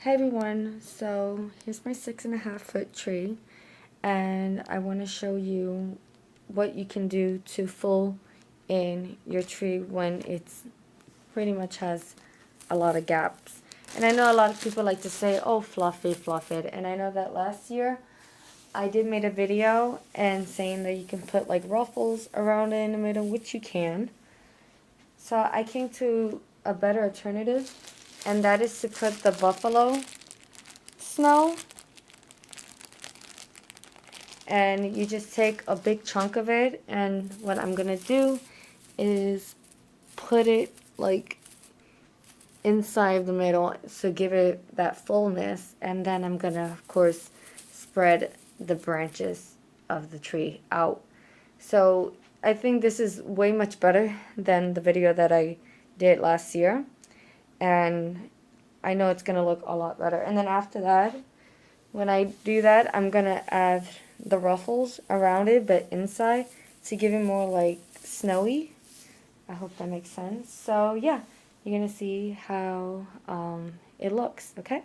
Hey everyone, so here's my 6.5-foot tree, and I want to show you what you can do to fill in your tree when it's pretty much has a lot of gaps. And I know a lot of people like to say, oh, fluff it, and I know that last year I did make a video and saying that you can put like ruffles around it in the middle, which you can. So I came to a better alternative, and that is to put the buffalo snow, and you just take a big chunk of it, and what I'm gonna do is put it like inside the middle to give it that fullness, and then I'm gonna of course spread the branches of the tree out. So I think this is way much better than the video that I did last year, and I know it's gonna look a lot better. And then after that, when I do that, I'm gonna add the ruffles around it, but inside, to give it more like snowy. I hope that makes sense. So yeah, you're gonna see how it looks, okay?